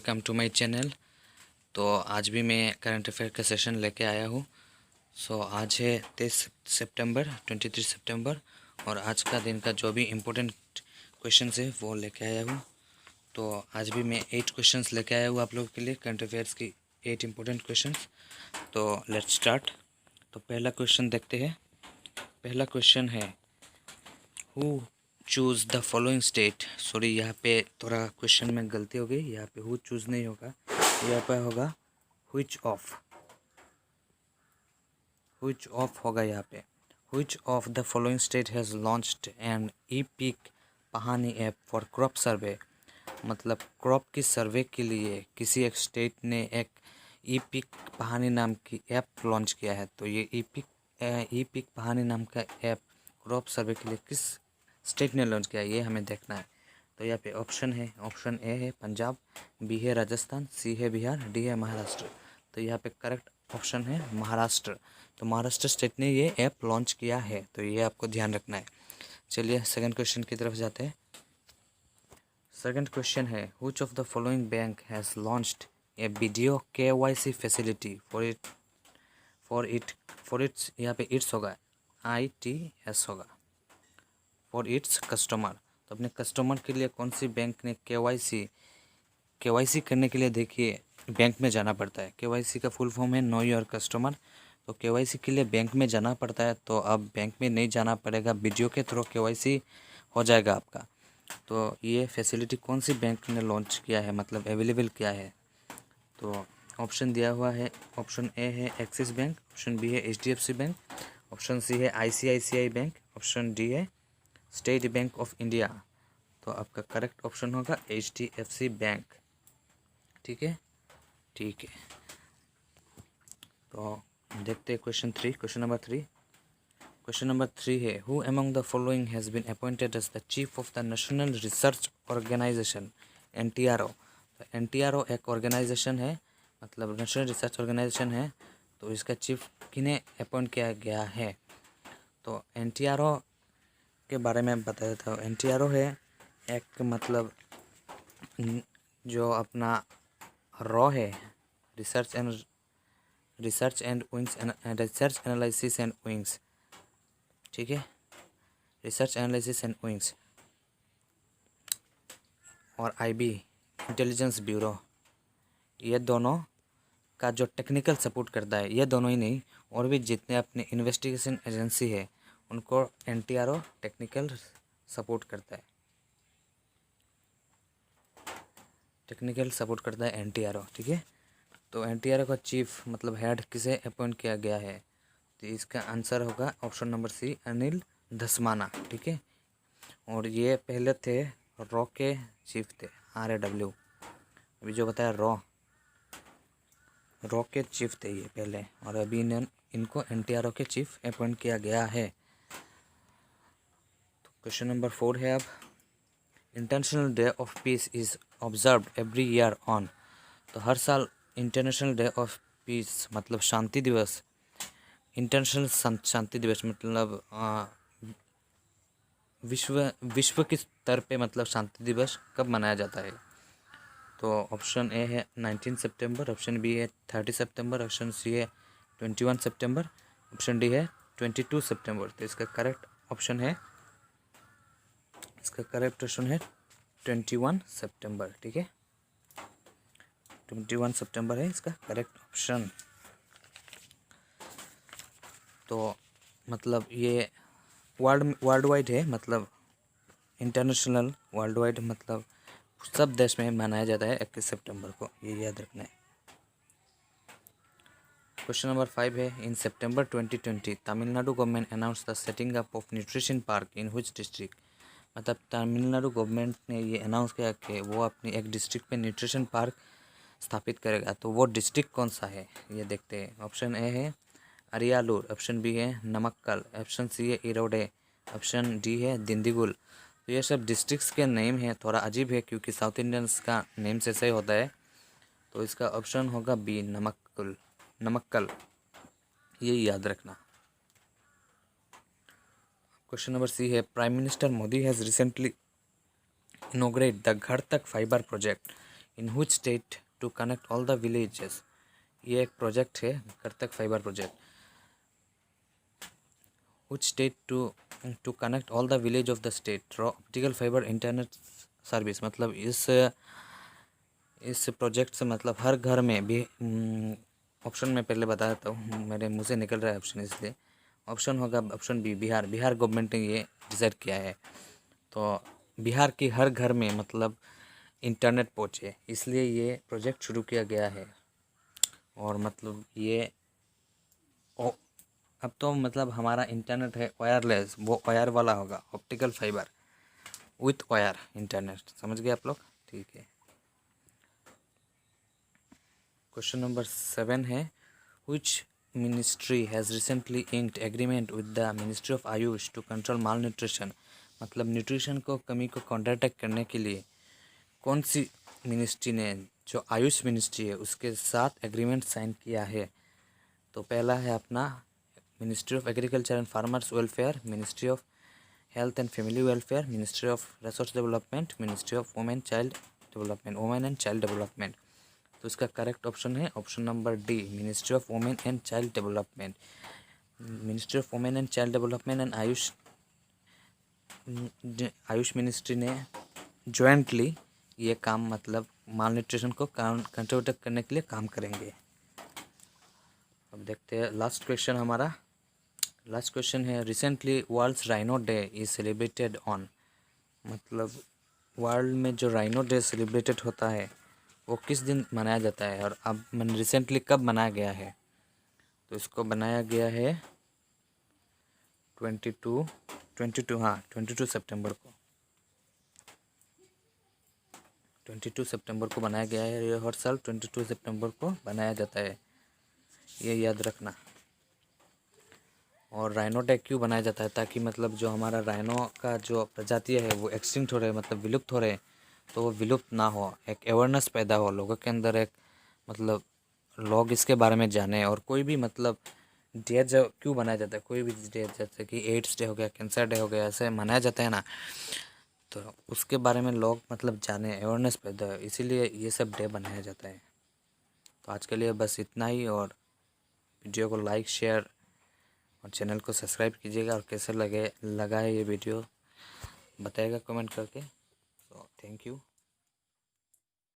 Welcome to my channel. तो आज भी मैं करंट अफेयर का सेशन लेके आया हूँ। आज है 23 सितंबर और आज का दिन का जो भी इम्पोर्टेंट क्वेश्चंस है वो लेके आया हूँ। तो आज भी मैं 8 क्वेश्चंस लेके आया हूँ आप लोगों के लिए, करंट अफेयर्स की 8 इम्पोर्टेंट क्वेश्चंस। तो लेट्स स्टार्ट। तो पहला क्वेश्चन देखते हैं। पहला क्वेश्चन है who choose the following state. Sorry, यहाँ पे थोड़ा क्वेश्चन में गलती हो गई। यहाँ पे हु चूज़ नहीं होगा, यहाँ पे होगा व्हिच ऑफ होगा यहाँ पे। Which of the following state has launched an e Pik Pahani app for crop survey. मतलब क्रॉप की सर्वे के लिए किसी एक स्टेट ने एक ई पिक पहानी नाम की ऐप लॉन्च किया है। तो ये ई पिक पहानी नाम का ऐप क्रॉप सर्वे के लिए किस स्टेट ने लॉन्च किया, ये हमें देखना है। तो यहाँ पे ऑप्शन है, ऑप्शन ए है पंजाब, बी है राजस्थान, सी है बिहार, डी है महाराष्ट्र। तो यहाँ पे करेक्ट ऑप्शन है महाराष्ट्र। तो महाराष्ट्र स्टेट ने ये ऐप लॉन्च किया है, तो ये आपको ध्यान रखना है। चलिए सेकंड क्वेश्चन की तरफ जाते हैं। सेकंड क्वेश्चन है which of the following bank has launched A video KYC facility for its यहाँ पे इट्स होगा, ITS होगा, फॉर इट्स कस्टमर। तो अपने कस्टमर के लिए कौन सी बैंक ने KYC करने के लिए, देखिए बैंक में जाना पड़ता है। KYC का फुल फॉर्म है नो योर कस्टमर। तो KYC के लिए बैंक में जाना पड़ता है। तो अब बैंक में नहीं जाना पड़ेगा, वीडियो के थ्रू KYC हो जाएगा आपका। तो ये फैसिलिटी कौन सी बैंक ने लॉन्च किया है, मतलब अवेलेबल किया है। तो ऑप्शन दिया हुआ है, ऑप्शन ए है एक्सिस बैंक, ऑप्शन बी है HDFC बैंक, ऑप्शन सी है ICICI बैंक, ऑप्शन डी है स्टेट बैंक ऑफ इंडिया। तो आपका करेक्ट ऑप्शन होगा HDFC बैंक। ठीक है, ठीक है। तो देखते हैं क्वेश्चन नंबर 3। क्वेश्चन नंबर 3 है who among the following has been appointed as the chief of the national research organisation NTRO। तो NTRO एक ऑर्गेनाइजेशन है, मतलब नेशनल रिसर्च ऑर्गेनाइजेशन है। तो इसका चीफ किन्हें अपॉइंट किया गया है। तो NTRO के बारे में बता देता हूँ। NTRO है एक, मतलब जो अपना रॉ है, रिसर्च एनालिसिस एंड विंग्स। ठीक है, रिसर्च एनालिसिस एंड विंग्स और IB इंटेलिजेंस ब्यूरो, ये दोनों का जो टेक्निकल सपोर्ट करता है, ये दोनों ही नहीं और भी जितने अपने इन्वेस्टिगेशन एजेंसी है उनको NTRO टेक्निकल सपोर्ट करता है, NTRO। ठीक है, तो NTRO का चीफ मतलब हेड किसे अपॉइंट किया गया है। तो इसका आंसर होगा option number C, Anil Dhasmana. ठीक है, और ये पहले थे रॉ के चीफ थे, RAW। अभी जो बताया रॉ के चीफ थे ये पहले, और अभी इनको NTRO के चीफ अपॉइंट किया गया है। तो क्वेश्चन नंबर 4 है अब international day of peace is observed every year on. तो हर साल इंटरनेशनल डे ऑफ पीस मतलब शांति दिवस, इंटरनेशनल शांति दिवस मतलब विश्व के स्तर पे मतलब शांति दिवस कब मनाया जाता है। तो ऑप्शन ए है 19 सितंबर, ऑप्शन बी है 30 सितंबर, ऑप्शन सी है 21 सितंबर, ऑप्शन डी है 22 सितंबर। तो इसका करेक्ट ऑप्शन है 21 सितंबर। ठीक है, 21 सितंबर है इसका करेक्ट ऑप्शन। तो मतलब ये वर्ल्ड वाइड है, मतलब इंटरनेशनल वर्ल्ड वाइड, मतलब सब देश में मनाया जाता है 21 सितंबर को, ये याद रखना है। क्वेश्चन नंबर 5 है इन सितंबर 2020 Tamil Nadu government announce the setting up of nutrition park in which district. मतलब तमिलनाडु गवर्नमेंट ने ये अनाउंस किया कि वो अपनी एक डिस्ट्रिक्ट पे न्यूट्रिशन पार्क स्थापित करेगा। तो वो डिस्ट्रिक्ट कौन सा है ये देखते हैं। ऑप्शन ए है अरियालूर, ऑप्शन बी है नमक्कल, ऑप्शन सी है इरोडे, ऑप्शन डी है दिंदीगुल। तो ये सब डिस्ट्रिक्ट्स के नेम हैं, थोड़ा अजीब है क्योंकि साउथ इंडियंस का नेम से ऐसा ही होता है। तो इसका ऑप्शन होगा बी, नमक्कल, ये याद रखना। क्वेश्चन नंबर सी है prime minister Modi has recently inaugurate the Ghar Tak fibre project in which state to connect all the villages. ये एक प्रोजेक्ट है, कर्तक fibre project. which state to connect all the village of the state through optical fiber internet service. मतलब इस project से मतलब हर घर में भी ऑप्शन में पहले बता देता हूँ, मेरे मुँह से निकल रहा है ऑप्शन, इसलिए ऑप्शन होगा option B, Bihar. Bihar government ने ये डिसाइड किया है, तो बिहार के हर घर में मतलब इंटरनेट पहुँचे, इसलिए ये प्रोजेक्ट शुरू किया गया है। और मतलब ये अब तो मतलब हमारा इंटरनेट है वायरलेस, वो वायर वाला होगा, optical fibre with wire internet. समझ गए आप लोग? ठीक है। क्वेश्चन नंबर 7 है, which ministry has recently inked agreement with the ministry of Ayush to control malnutrition. मतलब न्यूट्रिशन को कमी को कॉन्ट्रैक्ट करने के लिए कौन सी मिनिस्ट्री ने, जो आयुष मिनिस्ट्री है, उसके साथ एग्रीमेंट साइन किया है? तो पहला है अपना ministry of agriculture and farmers welfare, ministry of health and family welfare, ministry of resource development, ministry of women child development, women and child development. तो इसका करेक्ट ऑप्शन है option number D, ministry of women and child development. Ministry of women and child development and Ayush ministry ने jointly ये काम मतलब माल nutrition को control करने के लिए काम करेंगे। अब देखते हैं लास्ट क्वेश्चन हमारा। लास्ट क्वेश्चन है, recently world's rhino day is celebrated on. मतलब वर्ल्ड में जो राइनो डे सेलिब्रेटेड होता है वो किस दिन मनाया जाता है, और अब रिसेंटली कब मनाया गया है? तो इसको बनाया गया है 22 सितंबर को। 22 सितंबर को बनाया गया है। ये हर साल 22 सितंबर को बनाया जाता है, ये याद रखना। और राइनो डे क्यों बनाया जाता है? ताकि मतलब जो हमारा राइनो का जो प्रजाति है वो एक्सटिंक्ट हो रहे, मतलब विलुप्त हो रहे, तो वो विलुप्त ना हो, एक अवेयरनेस पैदा हो लोगों के अंदर, एक मतलब लोग इसके बारे में जाने। और कोई भी मतलब डे जो क्यों मनाया जाता है, कोई भी डे जैसे कि एड्स डे हो गया, कैंसर डे हो गया, ऐसे मनाया जाता है ना, तो उसके बारे में लोग मतलब जाने, अवेयरनेस पैदा हो, इसीलिए ये सब डे बनाया जाता है। तो आज के लिए बस इतना ही, और वीडियो को लाइक शेयर और चैनल को सब्सक्राइब कीजिएगा। और कैसे लगा है ये वीडियो बताइएगा कमेंट करके। तो थैंक यू।